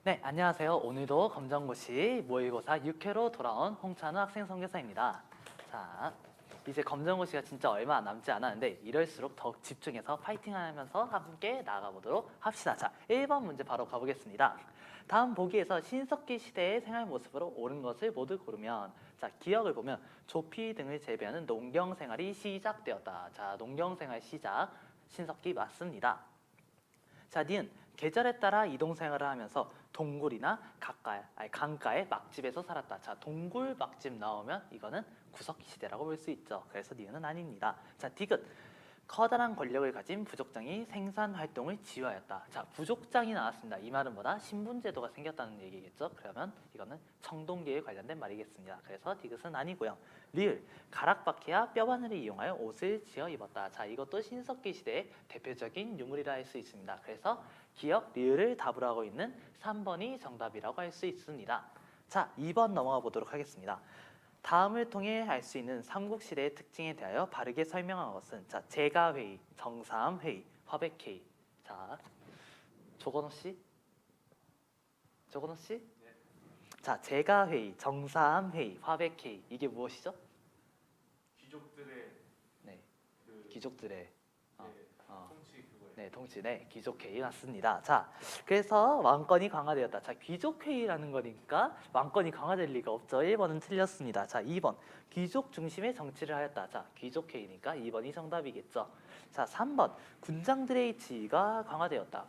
네, 안녕하세요. 오늘도 검정고시 모의고사 6회로 돌아온 홍찬우 학생 선교사입니다. 자, 이제 검정고시가 진짜 얼마 남지 않았는데 이럴수록 더욱 집중해서 파이팅하면서 함께 나가보도록 합시다. 자, 1번 문제 바로 가보겠습니다. 다음 보기에서 신석기 시대의 생활 모습으로 옳은 것을 모두 고르면, 자, 기억을 보면 조피 등을 재배하는 농경 생활이 시작되었다. 자, 농경 생활 시작, 신석기 맞습니다. 자, 니은 계절에 따라 이동 생활을 하면서 동굴이나 강가의 막집에서 살았다. 자, 동굴 막집 나오면 이거는 구석기 시대라고 볼 수 있죠. 그래서 니은은 아닙니다. 자, 디귿 커다란 권력을 가진 부족장이 생산 활동을 지휘하였다. 자, 부족장이 나왔습니다. 이 말은 뭐다? 신분제도가 생겼다는 얘기겠죠. 그러면 이거는 청동기에 관련된 말이겠습니다. 그래서 디귿은 아니고요. 리을 가락바퀴와 뼈바늘을 이용하여 옷을 지어 입었다. 자, 이것도 신석기 시대의 대표적인 유물이라 할 수 있습니다. 그래서 기억, 리을을 답으로 하고 있는 3번이 정답이라고 할 수 있습니다. 자, 2번 넘어가 보도록 하겠습니다. 다음을 통해 알 수 있는 삼국시대의 특징에 대하여 바르게 설명한 것은, 자, 제가회의, 정사암회의, 화백회의. 자, 조건호 씨? 조건호 씨? 네. 자, 제가회의, 정사암회의, 화백회의, 이게 무엇이죠? 귀족들의 네, 그 귀족들의 통치 그거예요. 네, 통치네, 귀족회의 맞습니다. 자, 그래서 왕권이 강화되었다. 자, 귀족회의라는 거니까 왕권이 강화될 리가 없죠. 1번은 틀렸습니다. 자, 2번 귀족 중심의 정치를 하였다. 자, 귀족회의니까 2번이 정답이겠죠. 자, 3번 군장들의 지위가 강화되었다.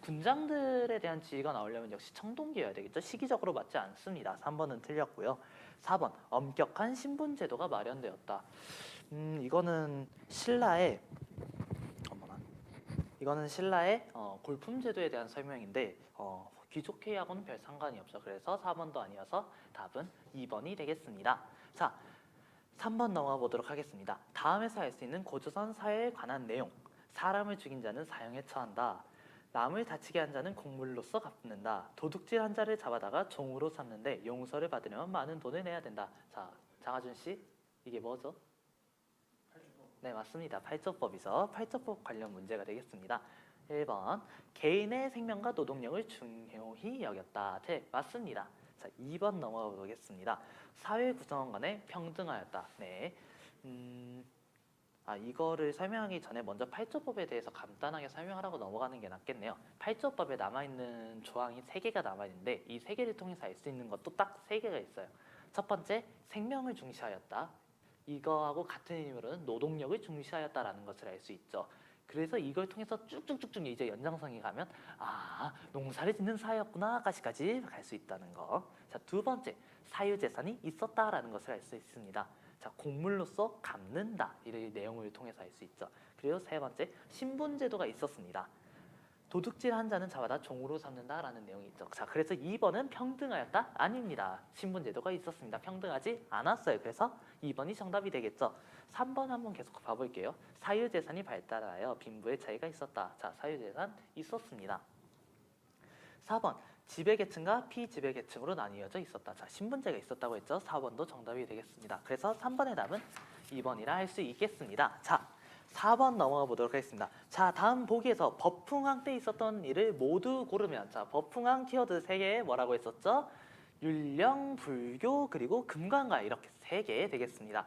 군장들에 대한 지위가 나오려면 역시 청동기여야 되겠죠. 시기적으로 맞지 않습니다. 3번은 틀렸고요. 4번 엄격한 신분제도가 마련되었다. 이거는 신라의 골품제도에 대한 설명인데 귀족회의하고는 별 상관이 없죠. 그래서 4번도 아니어서 답은 2번이 되겠습니다. 자, 3번 넘어가 보도록 하겠습니다. 다음에서 알 수 있는 고조선 사회에 관한 내용. 사람을 죽인 자는 사형에 처한다. 남을 다치게 한 자는 곡물로서 갚는다. 도둑질 한 자를 잡아다가 종으로 삼는데 용서를 받으려면 많은 돈을 내야 된다. 자, 장하준 씨, 이게 뭐죠? 네, 맞습니다. 팔조법이죠. 팔조법 관련 문제가 되겠습니다. 1번 개인의 생명과 노동력을 중요히 여겼다. 네, 맞습니다. 자, 2번 넘어가 보겠습니다. 사회 구성원 간에 평등하였다. 네. 이거를 설명하기 전에 먼저 팔조법에 대해서 간단하게 설명하라고 넘어가는 게 낫겠네요. 팔조법에 남아있는 조항이 3개가 남아있는데 이 3개를 통해서 알 수 있는 것도 딱 3개가 있어요. 첫 번째, 생명을 중시하였다. 이거하고 같은 의미로는 노동력을 중시하였다라는 것을 알 수 있죠. 그래서 이걸 통해서 쭉쭉쭉쭉 이제 연장선이 가면 농사를 짓는 사회였구나까지까지 갈 수 있다는 거. 자, 두 번째, 사유재산이 있었다라는 것을 알 수 있습니다. 자, 곡물로서 갚는다 이 내용을 통해서 알 수 있죠. 그리고 세 번째, 신분제도가 있었습니다. 도둑질 한 자는 잡아다 종으로 삼는다라는 내용이 있죠. 자, 그래서 2번은 평등하였다? 아닙니다. 신분제도가 있었습니다. 평등하지 않았어요. 그래서 2번이 정답이 되겠죠. 3번 한번 계속 봐볼게요. 사유재산이 발달하여 빈부의 차이가 있었다. 자, 사유재산 있었습니다. 4번 지배계층과 피지배계층으로 나뉘어져 있었다. 자, 신분제가 있었다고 했죠. 4번도 정답이 되겠습니다. 그래서 3번의 답은 2번이라 할 수 있겠습니다. 자, 4번 넘어가 보도록 하겠습니다. 자, 다음 보기에서 법흥왕 때 있었던 일을 모두 고르면, 자, 법흥왕 키워드 3개 뭐라고 했었죠? 율령, 불교, 그리고 금관가, 이렇게 3개 되겠습니다.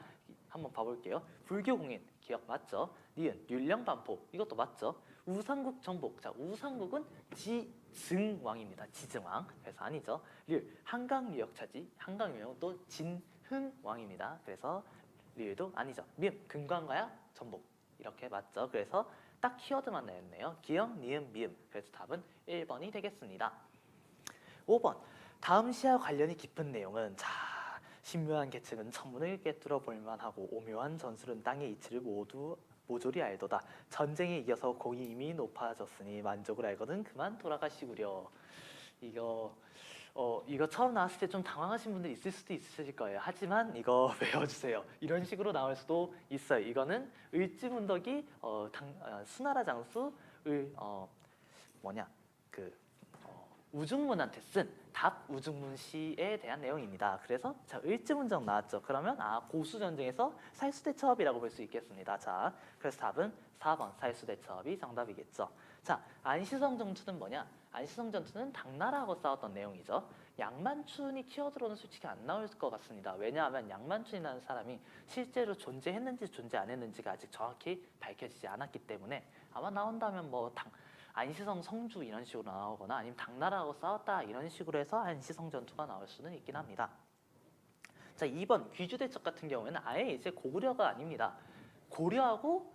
한번 봐볼게요. 불교 공인 기억 맞죠? 니은 율령 반포, 이것도 맞죠? 우상국 정복, 자, 우상국은 지증왕입니다. 지증왕. 그래서 아니죠. 리을 한강 유역 차지, 한강 유역은 또 진흥왕입니다. 그래서 리을도 아니죠. 미음 금관가야 전복, 이렇게 맞죠. 그래서 딱 키워드만 나왔네요. 기역, 니은, 미음. 그래서 답은 1번이 되겠습니다. 5번 다음 시와 관련이 깊은 내용은, 자, 신묘한 계층은 천문을 꿰뚫어 볼만하고 오묘한 전술은 땅의 이치를 모조리 알도다. 전쟁에 이겨서 공이 이미 높아졌으니 만족을 알거든 그만 돌아가시구려. 이거 처음 나왔을 때 좀 당황하신 분들 있을 수도 있으실 거예요. 하지만 이거 외워주세요. 이런 식으로 나올 수도 있어요. 이거는 을지문덕이 수나라 장수 우중문한테 쓴 답 우중문시에 대한 내용입니다. 그래서 자, 을지문정 나왔죠. 그러면 고수전쟁에서 살수대첩이라고 볼 수 있겠습니다. 자, 그래서 답은 4번 살수대첩이 정답이겠죠. 자, 안시성 정투는 뭐냐? 안시성 전투는 당나라하고 싸웠던 내용이죠. 양만춘이 키워드로는 솔직히 안 나올 것 같습니다. 왜냐하면 양만춘이라는 사람이 실제로 존재했는지 존재 안 했는지가 아직 정확히 밝혀지지 않았기 때문에 아마 나온다면 뭐 안시성 성주 이런 식으로 나오거나 아니면 당나라하고 싸웠다 이런 식으로 해서 안시성 전투가 나올 수는 있긴 합니다. 자, 2번 귀주대첩 같은 경우에는 아예 이제 고구려가 아닙니다. 고려하고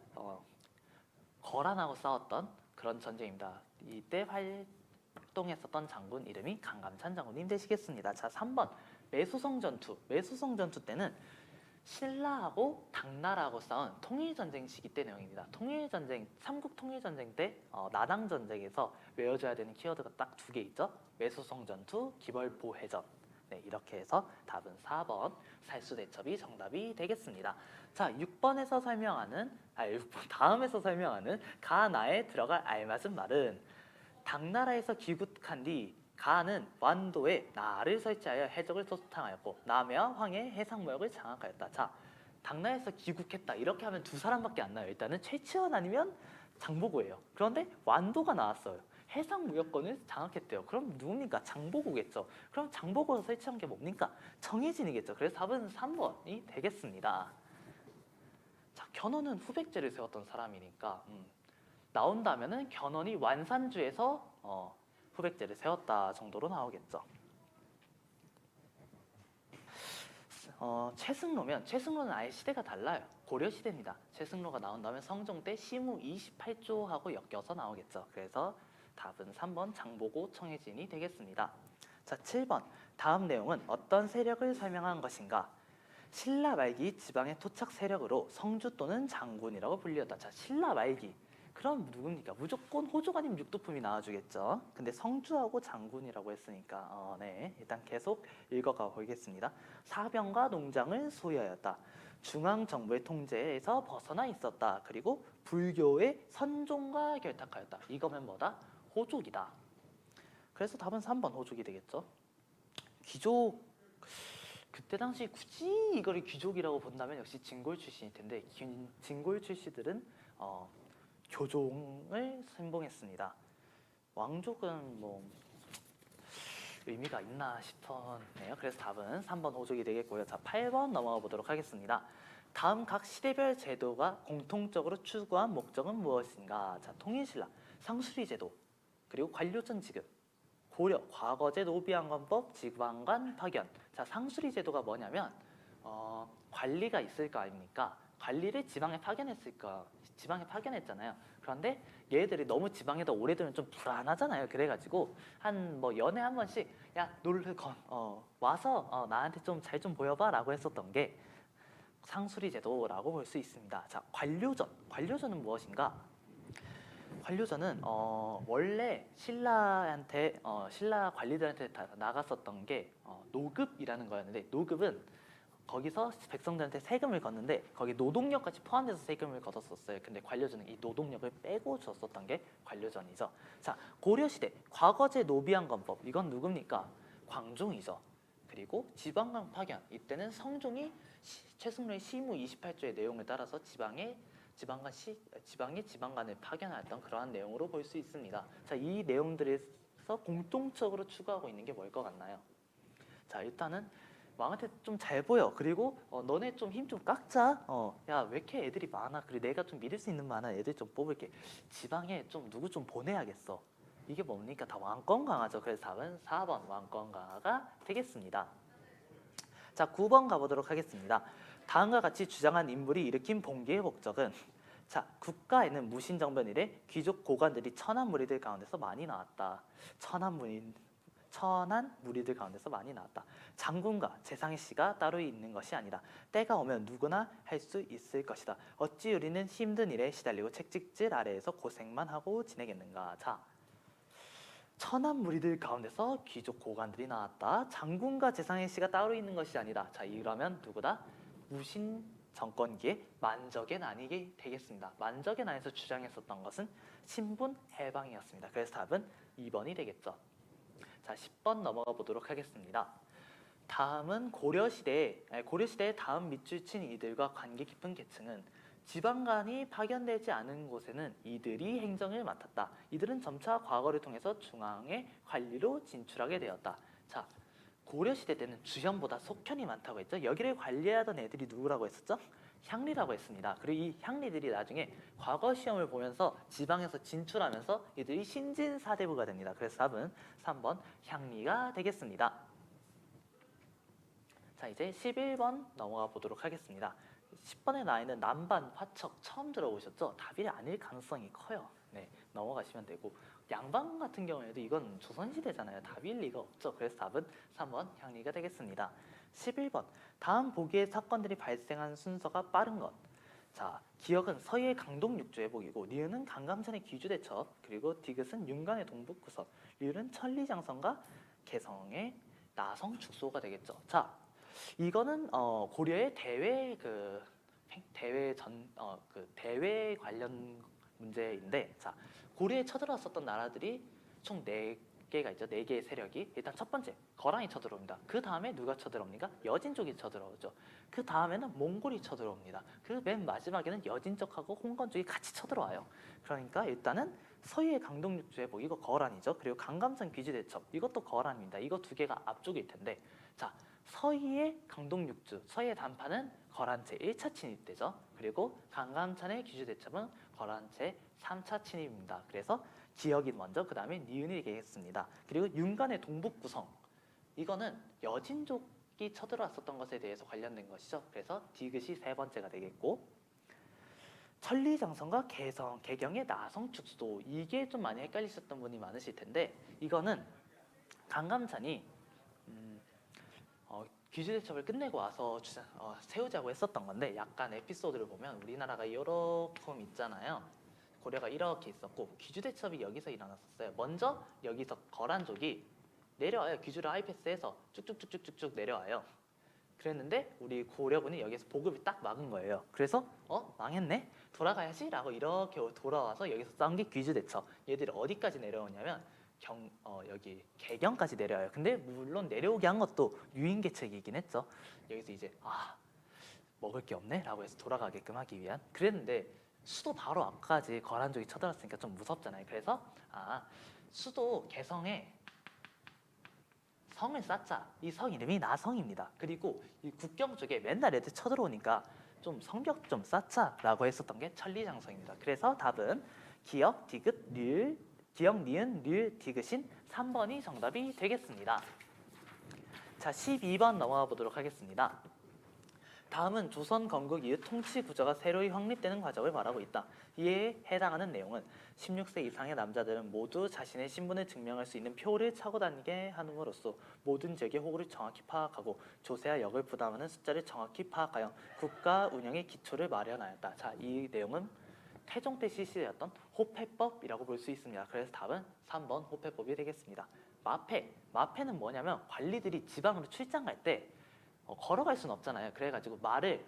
거란하고 싸웠던 그런 전쟁입니다. 이때 활동했었던 장군 이름이 강감찬 장군님 되시겠습니다. 자, 3번 매수성 전투. 매수성 전투 때는 신라하고 당나라하고 싸운 통일전쟁 시기 때 내용입니다. 통일전쟁, 삼국 통일전쟁 때 나당전쟁에서 외워줘야 되는 키워드가 딱 2개 있죠. 매수성 전투, 기벌포해전. 네, 이렇게 해서 답은 4번 살수대첩이 정답이 되겠습니다. 자, 6번에서 설명하는 6번 다음에서 설명하는 가나에 들어갈 알맞은 말은 당나라에서 귀국한 뒤 가는 완도에 나를 설치하여 해적을 소탕하였고 남해와 황해 해상무역을 장악하였다. 자, 당나라에서 귀국했다 이렇게 하면 두 사람밖에 안 나요. 일단은 최치원 아니면 장보고예요. 그런데 완도가 나왔어요. 해상무역권을 장악했대요. 그럼 누굽니까? 장보고겠죠. 그럼 장보고에서 설치한 게 뭡니까? 정해진이겠죠. 그래서 답은 3번이 되겠습니다. 자, 견훤은 후백제를 세웠던 사람이니까 나온다면은 견훤이 완산주에서 후백제를 세웠다 정도로 나오겠죠. 최승로면 최승로는 아예 시대가 달라요. 고려 시대입니다. 최승로가 나온다면 성종 때 시무 28조하고 엮여서 나오겠죠. 그래서 답은 3번 장보고 청해진이 되겠습니다. 자, 7번 다음 내용은 어떤 세력을 설명한 것인가? 신라 말기 지방의 토착 세력으로 성주 또는 장군이라고 불리었다. 자, 신라 말기 그럼 누굽니까? 무조건 호족 아니면 육두품이 나와주겠죠. 근데 성주하고 장군이라고 했으니까 네, 일단 계속 읽어가 보겠습니다. 사병과 농장을 소유하였다. 중앙정부의 통제에서 벗어나 있었다. 그리고 불교의 선종과 결탁하였다. 이거면 뭐다? 호족이다. 그래서 답은 3번 호족이 되겠죠. 귀족 그때 당시 굳이 이거를 귀족이라고 본다면 역시 진골 출신일 텐데 진골 출신들은 교종을 선봉했습니다. 왕족은 뭐 의미가 있나 싶었네요. 그래서 답은 3번 호족이 되겠고요. 자, 8번 넘어가 보도록 하겠습니다. 다음 각 시대별 제도가 공통적으로 추구한 목적은 무엇인가? 자, 통일신라, 상수리 제도, 그리고 관료전 지급, 고려, 과거제 노비안관법, 지방관 파견. 자, 상수리 제도가 뭐냐면 관리가 있을 거 아닙니까? 관리를 지방에 파견했잖아요. 그런데 얘들이 너무 지방에다 오래 두면 좀 불안하잖아요. 그래가지고 한 뭐 연애 한 번씩 야 와서 나한테 좀 잘 좀 보여봐라고 했었던 게 상수리 제도라고 볼 수 있습니다. 자, 관료전은 무엇인가? 관료전은 원래 신라 관리들한테 다 나갔었던 게 노급이라는 거였는데 노급은 거기서 백성들한테 세금을 걷는데 거기 노동력까지 포함돼서 세금을 걷었었어요. 근데 관료전은 이 노동력을 빼고 줬었던 게 관료전이죠. 자, 고려시대 과거제 노비안관법 이건 누굽니까? 광종이죠. 그리고 지방관 파견 이때는 성종이 최승로의 시무 28조의 내용을 따라서 지방의 지방관을 파견하였던 그러한 내용으로 볼 수 있습니다. 자, 이 내용들에서 공통적으로 추구하고 있는 게 뭘 것 같나요? 자, 일단은 왕한테 좀 잘 보여. 그리고 너네 좀 힘 좀 깎자. 야, 왜 이렇게 애들이 많아? 그리고 내가 좀 믿을 수 있는 만한 애들 좀 뽑을게. 지방에 좀 누구 좀 보내야겠어. 이게 뭡니까? 다 왕권 강화죠. 그래서 답은 4번 왕권 강화가 되겠습니다. 자, 9번 가보도록 하겠습니다. 다음과 같이 주장한 인물이 일으킨 봉기의 목적은 자, 국가에는 무신정변 이래 귀족 고관들이 천한 무리들 가운데서 많이 나왔다. 천한 무리들 가운데서 많이 나왔다. 장군과 재상의 씨가 따로 있는 것이 아니다. 때가 오면 누구나 할 수 있을 것이다. 어찌 우리는 힘든 일에 시달리고 책찍질 아래에서 고생만 하고 지내겠는가. 자, 천한 무리들 가운데서 귀족 고관들이 나왔다. 장군과 재상의 씨가 따로 있는 것이 아니다. 자, 이러면 누구다? 무신 정권기의 만적의 난이 되겠습니다. 만적의 난에서 주장했었던 것은 신분 해방이었습니다. 그래서 답은 2번이 되겠죠. 자, 10번 넘어가 보도록 하겠습니다. 다음은 고려시대의 다음 밑줄 친 이들과 관계 깊은 계층은 지방간이 파견되지 않은 곳에는 이들이 행정을 맡았다. 이들은 점차 과거를 통해서 중앙의 관리로 진출하게 되었다. 자, 고려시대 때는 주현보다 속현이 많다고 했죠. 여기를 관리하던 애들이 누구라고 했었죠? 향리라고 했습니다. 그리고 이 향리들이 나중에 과거 시험을 보면서 지방에서 진출하면서 이들이 신진사대부가 됩니다. 그래서 답은 3번 향리가 되겠습니다. 자, 이제 11번 넘어가 보도록 하겠습니다. 10번에 나와 있는 남반, 화척 처음 들어보셨죠? 답이 아닐 가능성이 커요. 네, 넘어가시면 되고 양반 같은 경우에도 이건 조선시대잖아요. 답일 리가 없죠. 그래서 답은 3번 향리가 되겠습니다. 11번 다음 보기의 사건들이 발생한 순서가 빠른 것. 자, 기역은 서해의 강동육주 회복이고 니은은 강감찬의 귀주대첩, 그리고 디귿은 윤관의 동북구섭, 리을은 천리장성과 개성의 나성축소가 되겠죠. 자, 이거는 고려의 대외 관련 문제인데, 자, 고려에 쳐들어왔었던 나라들이 총 4개가 있죠. 4개의 세력이. 일단 첫 번째 거란이 쳐들어옵니다. 그 다음에 누가 쳐들어옵니까? 여진족이 쳐들어오죠. 그 다음에는 몽골이 쳐들어옵니다. 그 맨 마지막에는 여진족하고 홍건족이 같이 쳐들어와요. 그러니까 일단은 서해의 강동육주 회복, 이거 거란이죠. 그리고 강감산 귀지대첩, 이것도 거란입니다. 이거 두 개가 앞쪽에 있을 텐데, 자, 서해의 강동육주, 서해 단파는 거란 제1차 침입 때죠. 그리고 강감찬의 귀주대첩은 거란 제3차 침입입니다. 그래서 기역이 먼저, 그 다음에 니은이 되겠습니다. 그리고 윤관의 동북구성, 이거는 여진족이 쳐들어왔었던 것에 대해서 관련된 것이죠. 그래서 디귿이 세 번째가 되겠고, 천리장성과 개경의 나성축소, 이게 좀 많이 헷갈리셨던 분이 많으실 텐데, 이거는 강감찬이 귀주대첩을 끝내고 와서 세우자고 했었던 건데, 약간 에피소드를 보면 우리나라가 이렇게 있잖아요. 고려가 이렇게 있었고 귀주대첩이 여기서 일어났었어요. 먼저 여기서 거란족이 내려와요. 귀주를 하이패스해서 쭉쭉쭉쭉쭉 내려와요. 그랬는데 우리 고려군이 여기서 보급이 딱 막은 거예요. 그래서 망했네? 돌아가야지? 라고 이렇게 돌아와서 여기서 싸운 게 귀주대첩. 얘들이 어디까지 내려오냐면 여기 개경까지 내려와요. 근데 물론 내려오게 한 것도 유인계책이긴 했죠. 여기서 이제 먹을 게 없네? 라고 해서 돌아가게끔 하기 위한. 그랬는데 수도 바로 앞까지 거란족이 쳐들었으니까 좀 무섭잖아요. 그래서 수도 개성에 성을 쌓자. 이 성 이름이 나성입니다. 그리고 이 국경 쪽에 맨날 애들 쳐들어오니까 좀 성벽 좀 쌓자라고 했었던 게 천리장성입니다. 그래서 답은 기역, 디귿, 기역, 니은, 릴, 디귿인 3번이 정답이 되겠습니다. 자, 12번 넘어가 보도록 하겠습니다. 다음은 조선 건국 이후 통치 구조가 새로이 확립되는 과정을 말하고 있다. 이에 해당하는 내용은 16세 이상의 남자들은 모두 자신의 신분을 증명할 수 있는 표를 차고 다니게 함으로써 모든 지역의 호구를 정확히 파악하고 조세와 역을 부담하는 숫자를 정확히 파악하여 국가 운영의 기초를 마련하였다. 자, 이 내용은 태종 때 실시되었던 호패법이라고 볼 수 있습니다. 그래서 답은 3번 호패법이 되겠습니다. 마패는 뭐냐면 관리들이 지방으로 출장 갈 때 걸어갈 수는 없잖아요. 그래가지고 말을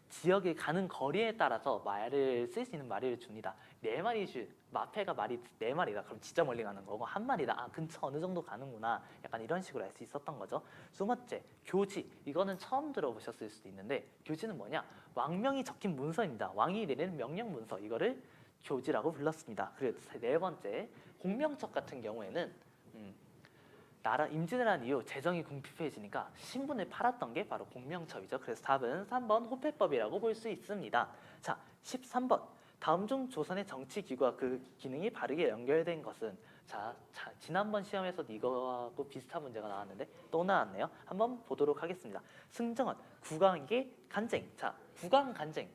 지역에 가는 거리에 따라서 말을 쓸 수 있는 말을 줍니다. 마패가 말이 4마리다. 그럼 진짜 멀리 가는 거고, 한 마리다. 근처 어느 정도 가는구나. 약간 이런 식으로 알 수 있었던 거죠. 두 번째, 교지. 이거는 처음 들어보셨을 수도 있는데, 교지는 뭐냐? 왕명이 적힌 문서입니다. 왕이 내리는 명령 문서. 이거를 교지라고 불렀습니다. 그리고 네 번째, 공명첩 같은 경우에는 임진왜란 이후 재정이 궁핍해지니까 신분을 팔았던 게 바로 공명첩이죠. 그래서 답은 3번 호패법이라고 볼 수 있습니다. 자, 13번. 다음 중 조선의 정치 기구와 그 기능이 바르게 연결된 것은, 자 지난번 시험에서 이거하고 비슷한 문제가 나왔는데 또 나왔네요. 한번 보도록 하겠습니다. 승정원, 국왕에게 간쟁. 자, 국왕 간쟁.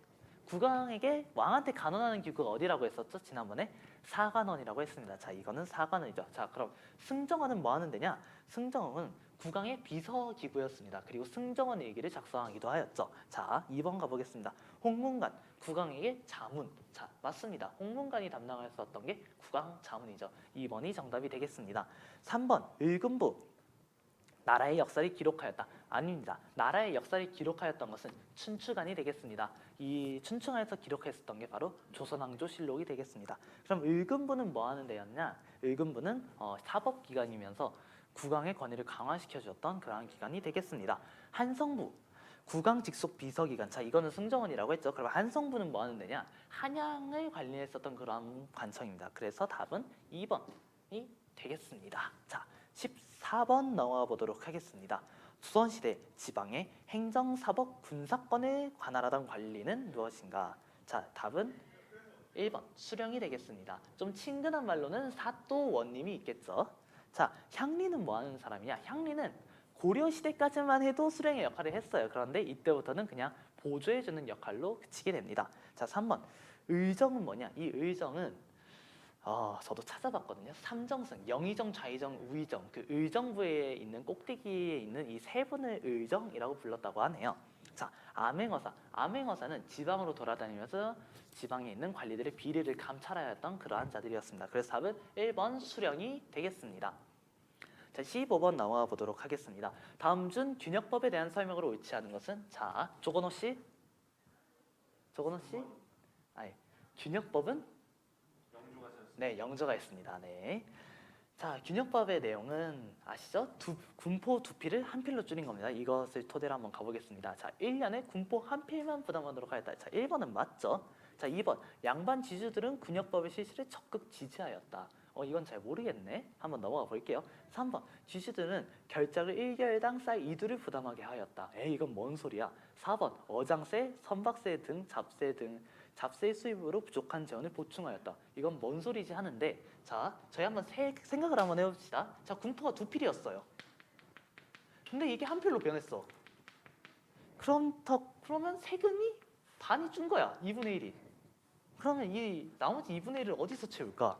국왕에게 왕한테 간언하는 기구가 어디라고 했었죠? 지난번에 사관원이라고 했습니다. 자, 이거는 사관원이죠. 자, 그럼 승정원은 뭐 하는 데냐? 승정원은 국왕의 비서 기구였습니다. 그리고 승정원 일기를 작성하기도 하였죠. 자, 2번 가보겠습니다. 홍문관, 국왕에게 자문. 자, 맞습니다. 홍문관이 담당했었던 게 국왕 자문이죠. 2번이 정답이 되겠습니다. 3번 을금부, 나라의 역사를 기록하였다. 아닙니다. 나라의 역사를 기록하였던 것은 춘추관이 되겠습니다. 이 춘추관에서 기록했었던 게 바로 조선왕조실록이 되겠습니다. 그럼 을금부는 뭐 하는 데였냐? 을금부는 사법기관이면서 국왕의 권위를 강화시켜 주었던 그러한 기관이 되겠습니다. 한성부, 국왕 직속 비서기관. 자, 이거는 승정원이라고 했죠. 그럼 한성부는 뭐 하는 데냐? 한양을 관리했었던 그런 관청입니다. 그래서 답은 2번이 되겠습니다. 자, 14번 넘어가 보도록 하겠습니다. 조선시대 지방의 행정, 사법, 군사권을 관할하던 관리는 무엇인가? 자, 답은 1번 수령이 되겠습니다. 좀 친근한 말로는 사또원님이 있겠죠. 자, 향리는 뭐 하는 사람이냐? 향리는 고려시대까지만 해도 수령의 역할을 했어요. 그런데 이때부터는 그냥 보조해주는 역할로 그치게 됩니다. 자, 3번 의정은 뭐냐? 이 의정은 저도 찾아봤거든요. 삼정승, 영의정, 좌의정, 우의정, 그 의정부에 있는 꼭대기에 있는 이 세 분을 의정이라고 불렀다고 하네요. 자, 암행어사, 암행어사는 지방으로 돌아다니면서 지방에 있는 관리들의 비리를 감찰하였던 그러한 자들이었습니다. 그래서 답은 1번 수령이 되겠습니다. 자, 15번 넘어가 보도록 하겠습니다. 다음 중 균역법에 대한 설명으로 옳지 않은 것은? 자, 조건호 씨? 아니, 균역법은? 네, 영조가 있습니다. 네. 자, 균역법의 내용은 아시죠? 군포 두 필을 한 필로 줄인 겁니다. 이것을 토대로 한번 가보겠습니다. 자, 1년에 군포 한 필만 부담하도록 하였다. 자, 1번은 맞죠? 자, 2번 양반 지주들은 균역법의 실시를 적극 지지하였다. 이건 잘 모르겠네. 한번 넘어가 볼게요. 3번 지주들은 결작을 1개월당 쌀 2두를 부담하게 하였다. 이건 뭔 소리야? 4번 어장세, 선박세 등 잡세 수입으로 부족한 재원을 보충하였다. 이건 뭔 소리지 하는데, 자, 저희 한번 생각을 한번 해봅시다. 자, 군포가 두 필이었어요. 근데 이게 한 필로 변했어. 그러면 세금이 반이 준 거야. 2분의 1이. 그러면 이 나머지 2분의 1을 어디서 채울까?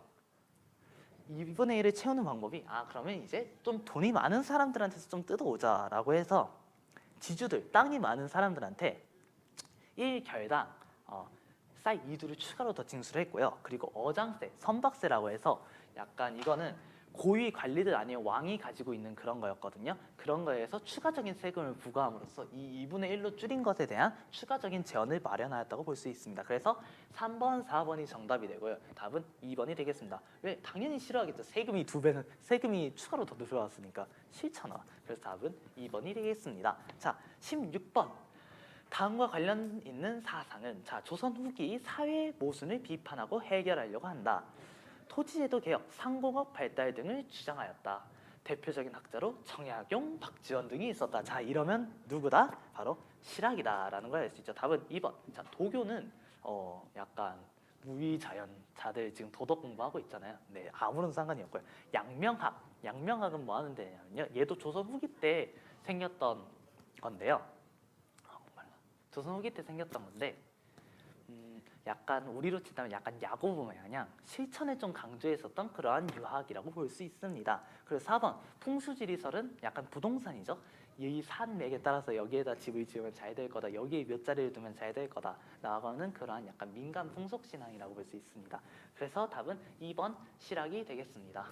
2분의 1을 채우는 방법이, 그러면 이제 좀 돈이 많은 사람들한테서 좀 뜯어오자라고 해서 지주들, 땅이 많은 사람들한테 1결당 쌀 2두를 추가로 더 징수를 했고요. 그리고 어장세, 선박세라고 해서 약간 이거는 고위 관리들 아니면 왕이 가지고 있는 그런 거였거든요. 그런 거에서 추가적인 세금을 부과함으로써 이 2분의 1로 줄인 것에 대한 추가적인 재원을 마련하였다고 볼 수 있습니다. 그래서 3번, 4번이 정답이 되고요. 답은 2번이 되겠습니다. 왜? 당연히 싫어하겠죠. 세금이 추가로 더 들어왔으니까 싫잖아. 그래서 답은 2번이 되겠습니다. 자, 16번. 다음과 관련 있는 사상은, 자, 조선 후기 사회 모순을 비판하고 해결하려고 한다. 토지제도 개혁, 상공업 발달 등을 주장하였다. 대표적인 학자로 정약용, 박지원 등이 있었다. 자, 이러면 누구다? 바로 실학이다라는 걸 알 수 있죠. 답은 2번. 자, 도교는 약간 무위자연자들 지금 도덕 공부하고 있잖아요. 네, 아무런 상관이 없고요. 양명학은 뭐 하는 데냐면요. 얘도 조선 후기 때 생겼던 건데요. 조선 후기 때 생겼던 건데 약간 우리로 치자면 약간 야고보 마냥 실천을 좀 강조했었던 그러한 유학이라고 볼 수 있습니다. 그리고 4번 풍수지리설은 약간 부동산이죠. 이 산맥에 따라서 여기에다 집을 지으면 잘 될 거다, 여기에 몇 자리를 두면 잘 될 거다 나가는 그러한 약간 민간 풍속신앙이라고 볼 수 있습니다. 그래서 답은 2번 실학이 되겠습니다.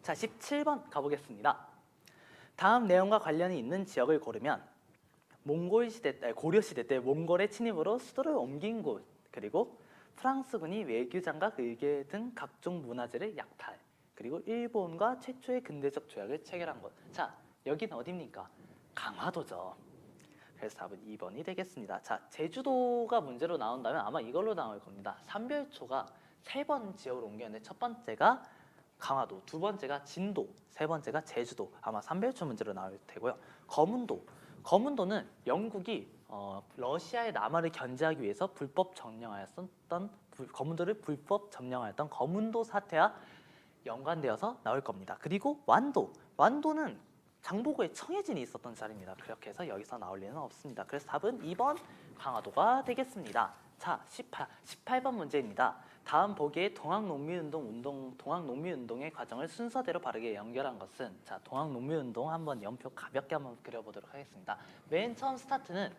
자, 17번 가보겠습니다. 다음 내용과 관련이 있는 지역을 고르면 고려 시대 때 몽골의 침입으로 수도를 옮긴 곳, 그리고 프랑스군이 외교장과 의계 등 각종 문화재를 약탈, 그리고 일본과 최초의 근대적 조약을 체결한 곳. 자, 여기는 어디입니까? 강화도죠. 그래서 답은 2번이 되겠습니다. 자, 제주도가 문제로 나온다면 아마 이걸로 나올 겁니다. 삼별초가 3번 지역으로 옮겼는데 첫 번째가 강화도, 두 번째가 진도, 세 번째가 제주도. 아마 삼별초 문제로 나올 테고요. 검은도는 영국이 러시아의 남하를 견제하기 위해서 검은도를 불법 점령하였던 검은도 사태와 연관되어서 나올 겁니다. 그리고 완도는 장보고에 청해진이 있었던 자리입니다. 그렇게 해서 여기서 나올 리는 없습니다. 그래서 답은 2번 강화도가 되겠습니다. 자, 18번 문제입니다. 다음 보기에 동학농민운동의 과정을 순서대로 바르게 연결한 것은? 자, 동학농민운동 한번 연표 가볍게 한번 그려보도록 하겠습니다. 맨 처음 스타트는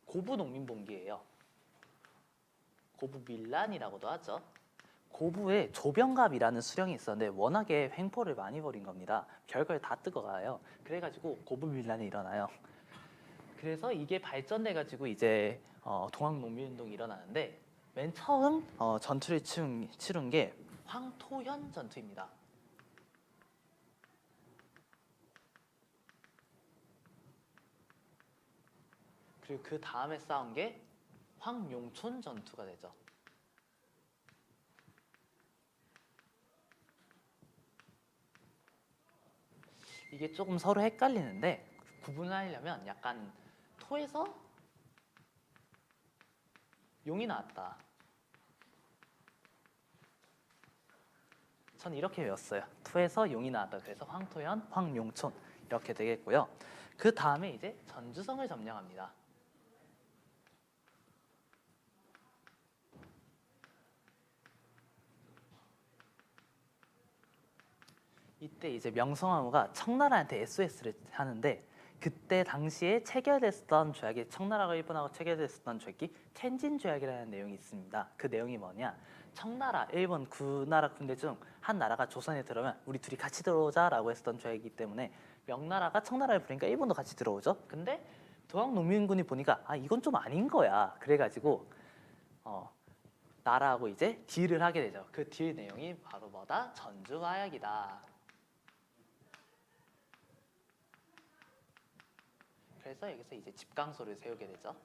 고부농민봉기예요. 고부밀란이라고도 하죠. 고부에 조병갑이라는 수령이 있었는데 워낙에 횡포를 많이 벌인 겁니다. 별걸 다 뜨거워요. 그래가지고 고부밀란이 일어나요. 그래서 이게 발전돼가지고 이제 동학농민운동이 일어나는데 맨 처음 전투를 치룬 게 황토현 전투입니다. 그리고 그 다음에 싸운 게 황룡촌 전투가 되죠. 이게 조금 서로 헷갈리는데 구분하려면 약간 토에서 용이 나왔다. 전 이렇게 외웠어요. 토에서 용이 나왔다. 그래서 황토현, 황룡촌 이렇게 되겠고요. 그 다음에 이제 전주성을 점령합니다. 이때 이제 명성황후가 청나라한테 SOS를 하는데 그때 당시에 체결됐던 조약이 청나라가 일본하고 체결됐었던 조약이 텐진 조약이라는 내용이 있습니다. 그 내용이 뭐냐? 청나라, 일본 두 나라 군대 중 한 나라가 조선에 들어오면 우리 둘이 같이 들어오자라고 했었던 조약이기 때문에 명나라가 청나라를 부르니까 일본도 같이 들어오죠. 근데 도항농민군이 보니까 아 이건 좀 아닌 거야. 그래가지고 나라하고 이제 딜을 하게 되죠. 그 딜 내용이 바로 뭐다? 전주화약이다. 그래서 여기서 이제 집강소를 세우게 되죠.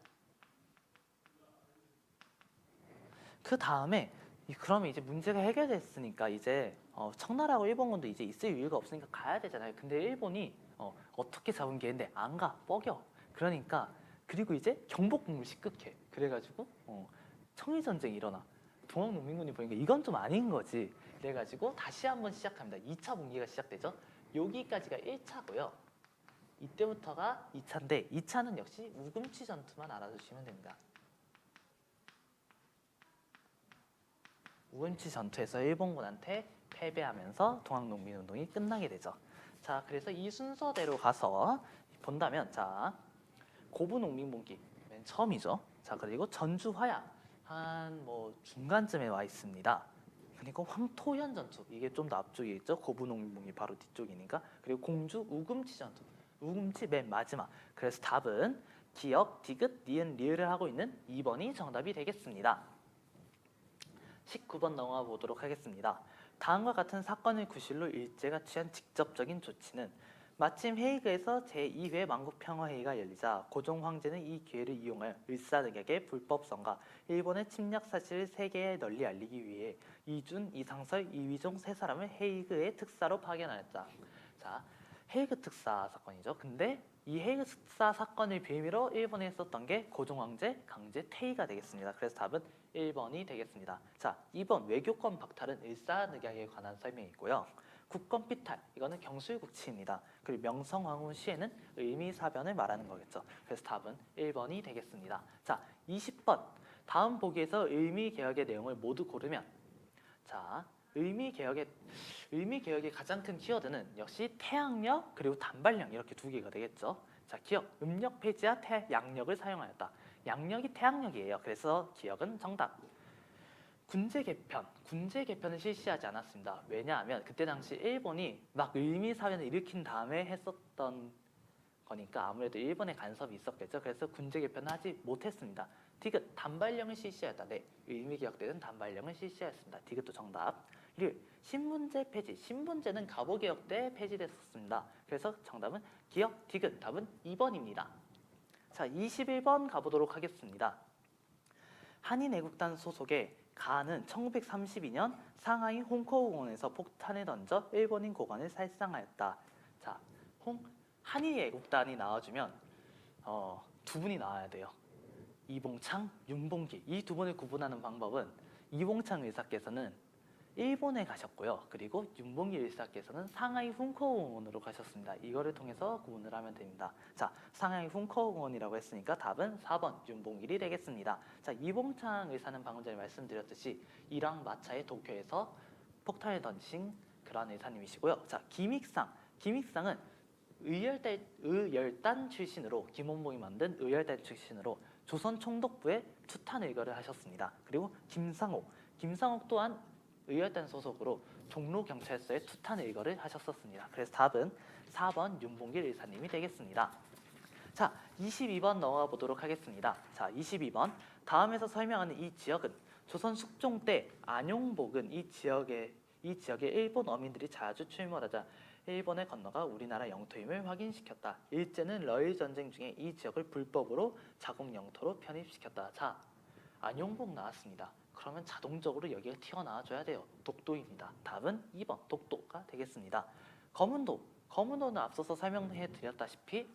그 다음에 그러면 이제 문제가 해결됐으니까 이제 청나라하고 일본군도 이제 있을 이유가 없으니까 가야 되잖아요. 근데 일본이 어떻게 잡은 게 있는데 안 가, 뻐겨. 그러니까 그리고 이제 경복궁을 식극해. 그래가지고 청일전쟁이 일어나. 동학농민군이 보니까 이건 좀 아닌 거지. 그래가지고 다시 한번 시작합니다. 2차 분기가 시작되죠. 여기까지가 1차고요. 이때부터가 2차인데 2차는 역시 우금치 전투만 알아두시면 됩니다. 우금치 전투에서 일본군한테 패배하면서 동학농민운동이 끝나게 되죠. 자, 그래서 이 순서대로 가서 본다면 자, 고부농민분기 맨 처음이죠. 자, 그리고 전주화약 한 뭐 중간쯤에 와 있습니다. 그리고 황토현 전투 이게 좀 더 앞쪽에 있죠. 고부농민분기 바로 뒤쪽이니까. 그리고 공주 우금치 전투 우금치 맨 마지막. 그래서 답은 기역, 디귿, 니은, 리을을 하고 있는 2번이 정답이 되겠습니다. 19번 넘어가 보도록 하겠습니다. 다음과 같은 사건의 구실로 일제가 취한 직접적인 조치는 마침 헤이그에서 제2회 만국평화회의가 열리자 고종 황제는 이 기회를 이용하여 을사늑약의 불법성과 일본의 침략 사실을 세계에 널리 알리기 위해 이준, 이상설, 이휘종 세 사람을 헤이그의 특사로 파견하였다. 자, 헤이그 특사 사건이죠. 근데 이 헤이그 특사 사건을 빌미로 일본에 썼던 게 고종 황제 강제 퇴위가 되겠습니다. 그래서 답은 1번이 되겠습니다. 자, 2번 외교권 박탈은 을사늑약에 관한 설명이고요. 국권 피탈 이거는 경술국치입니다. 그리고 명성황후 시에는 의미사변을 말하는 거겠죠. 그래서 답은 1번이 되겠습니다. 자, 20번 다음 보기에서 의미개혁의 내용을 모두 고르면 자, 의미개혁의 가장 큰 키워드는 역시 태양력 그리고 단발력 이렇게 두 개가 되겠죠. 자, 기억 음력 폐지와 양력을 사용하였다. 양력이 태양력이에요. 그래서 기억은 정답. 군제 개편을 실시하지 않았습니다. 왜냐하면 그때 당시 일본이 막 의미사변을 일으킨 다음에 했었던 거니까 아무래도 일본의 간섭이 있었겠죠. 그래서 군제 개편을 하지 못했습니다. 디귿 단발령을 실시하였다. 네, 의미개혁 때는 단발령을 실시하였습니다. 디귿도 정답. 그리고 신분제 폐지. 신분제는 갑오개혁 때 폐지됐었습니다. 그래서 정답은 기억 디귿. 답은 2번입니다. 자, 21번 가보도록 하겠습니다. 한인애국단 소속의 가는 1932년 상하이 홍커공원에서 폭탄을 던져 일본인 고관을 살상하였다. 자, 한인애국단이 나와주면 두 분이 나와야 돼요. 이봉창, 윤봉길. 이 두 분을 구분하는 방법은 이봉창 의사께서는 일본에 가셨고요. 그리고 윤봉길 의사께서는 상하이 훈커공원으로 가셨습니다. 이거를 통해서 구분을 하면 됩니다. 자, 상하이 훈커공원이라고 했으니까 답은 4번 윤봉길이 되겠습니다. 자, 이봉창 의사는 방금 전에 말씀드렸듯이 이랑 마차의 도쿄에서 폭탄을 던진 그런 의사님이시고요. 자, 김익상은 의열단 출신으로 김원봉이 만든 의열단 출신으로 조선 총독부의 투탄 의거를 하셨습니다. 그리고 김상옥 또한 의열단 소속으로 종로경찰서에 투탄 의거를 하셨었습니다. 그래서 답은 4번 윤봉길 의사님이 되겠습니다. 자, 22번 넘어가 보도록 하겠습니다. 자, 22번 다음에서 설명하는 이 지역은 조선 숙종 때 안용복은 이 지역에 일본 어민들이 자주 출몰하자 일본에 건너가 우리나라 영토임을 확인시켰다. 일제는 러일 전쟁 중에 이 지역을 불법으로 자국 영토로 편입시켰다. 자, 안용복 나왔습니다. 그러면 자동적으로 여기가 튀어나와줘야 돼요. 독도입니다. 답은 2번 독도가 되겠습니다. 검은도는 앞서서 설명해 드렸다시피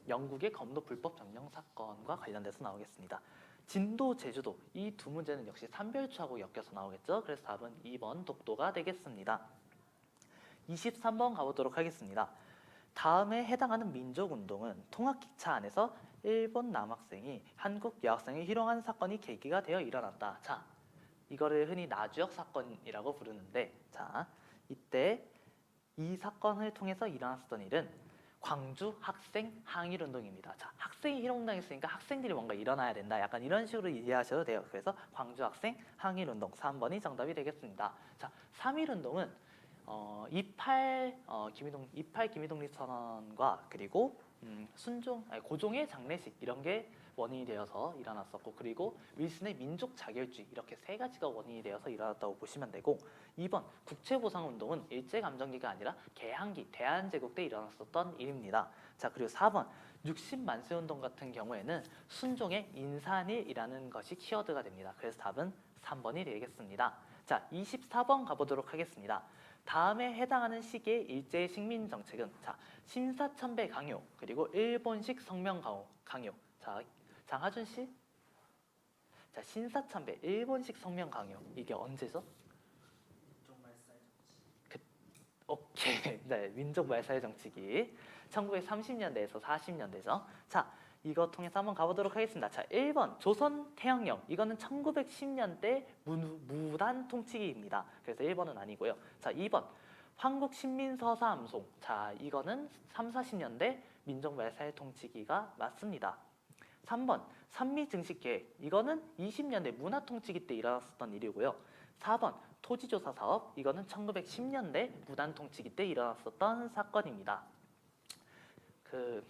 영국의 검도 불법 점령 사건과 관련돼서 나오겠습니다. 진도, 제주도 이 두 문제는 역시 산별초하고 엮여서 나오겠죠. 그래서 답은 2번 독도가 되겠습니다. 23번 가보도록 하겠습니다. 다음에 해당하는 민족운동은 통학기차 안에서 일본 남학생이 한국 여학생을 희롱한 사건이 계기가 되어 일어났다. 자, 이거를 흔히 나주역 사건이라고 부르는데, 자, 이때 이 사건을 통해서 일어났었던 일은 광주 학생 항일운동입니다. 자, 학생이 희롱당했으니까 학생들이 뭔가 일어나야 된다. 약간 이런 식으로 이해하셔도 돼요. 그래서 광주 학생 항일운동 3번이 정답이 되겠습니다. 자, 3.1운동은 28 김이동립 선언과 그리고 고종의 장례식 이런 게 원인이 되어서 일어났었고, 그리고 윌슨의 민족 자결주의 이렇게 세 가지가 원인이 되어서 일어났다고 보시면 되고, 2번 국채보상운동은 일제감정기가 아니라 개항기 대한제국 때 일어났었던 일입니다. 자, 그리고 4번 60만세운동 같은 경우에는 순종의 인산일이라는 것이 키워드가 됩니다. 그래서 답은 3번이 되겠습니다. 자, 24번 가보도록 하겠습니다. 다음에 해당하는 시기의 일제의 식민정책은, 자, 심사천배 강요, 그리고 일본식 성명 강요. 자, 장하준 씨, 자, 신사천배 일본식 성명 강요 이게 언제죠? 오케이, 네, 민족 말살 정치기 1930년대에서 40년대죠. 자, 이거 통해서 한번 가보도록 하겠습니다. 자, 1번 조선 태양령 이거는 1910년대 무단 통치기입니다. 그래서 1번은 아니고요. 자, 2번 한국신민서사암송. 자, 이거는 3, 40년대 민족 말살 통치기가 맞습니다. 3번 산미증식계획 이거는 20년대 문화통치기 때 일어났었던 일이고요. 4번 토지조사 사업 이거는 1910년대 무단통치기 때 일어났었던 사건입니다. 그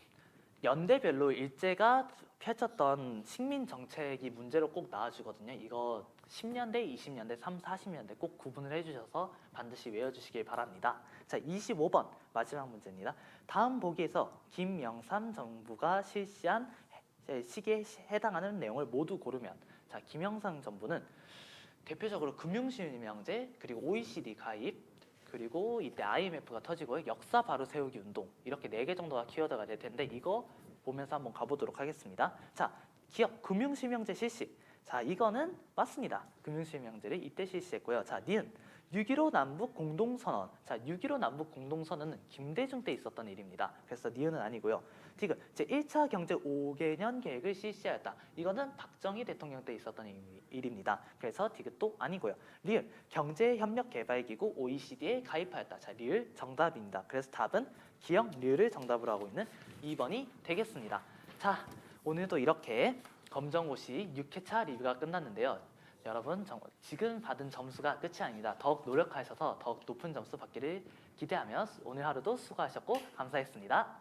연대별로 일제가 펼쳤던 식민정책이 문제로 꼭 나와주거든요. 이거 10년대, 20년대, 3, 40년대 꼭 구분을 해주셔서 반드시 외워주시길 바랍니다. 자, 25번 마지막 문제입니다. 다음 보기에서 김영삼 정부가 실시한 시기에 해당하는 내용을 모두 고르면, 자, 김영삼 정부는 대표적으로 금융실명제, 그리고 OECD 가입, 그리고 이때 IMF가 터지고 역사 바로 세우기 운동 이렇게 4개 정도가 키워드가 될 텐데 이거 보면서 한번 가보도록 하겠습니다. 자, 기업 금융실명제 실시. 자, 이거는 맞습니다. 금융실명제를 이때 실시했고요. 자, 니은 6.15 남북 공동선언. 자, 6.15 남북 공동선언은 김대중 때 있었던 일입니다. 그래서 니은은 아니고요. 디귿 제1차 경제 5개년 계획을 실시하였다. 이거는 박정희 대통령 때 있었던 일입니다. 그래서 디귿도 아니고요. 리을 경제협력개발기구 OECD에 가입하였다. 자, 리을 정답입니다. 그래서 답은 기억 리을을 정답으로 하고 있는 2번이 되겠습니다. 자, 오늘도 이렇게 검정고시 6회차 리뷰가 끝났는데요. 여러분 지금 받은 점수가 끝이 아닙니다. 더욱 노력하셔서 더욱 높은 점수 받기를 기대하며 오늘 하루도 수고하셨고 감사했습니다.